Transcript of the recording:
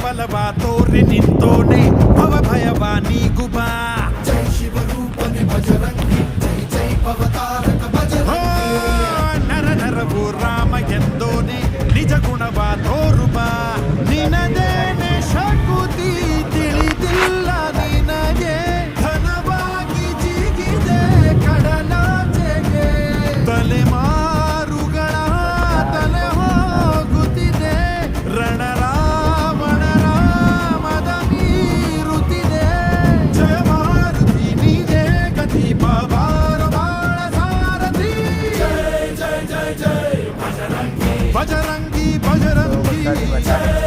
ಬಲವಾ ತೋರಿ ನಿಂತೋನೆ ಭವ ಭಯವಾ ನೀಗುಬಾ ಜೈ ಶಿವರೂಪನೆ ಭಜರಂಗಿ ಜೈ ಜೈ ಪವತಾರಕ ಭಜರಂಗಿ ನರ ನರವು ರಾಮ ಎಂದೋನೆ ನಿಜ ಗುಣವಾ ತೋರುಬಾ ನಿನದೇನೆ ಶಕುತಿ ತಿಳಿದಿಲ್ಲ ನಿನಗೆ ಘನವಾಗಿ ಜಿಗಿದೆ ಕಡಲಾಚೆಗೆ ತಲೆಮಾರುಗಳ ತಲೆ ಹೋಗುತ್ತಿದೆ ರಣರ ಜೈ ಜೈ ಜೈ ಬಜರಂಗಿ ಬಜರಂಗಿ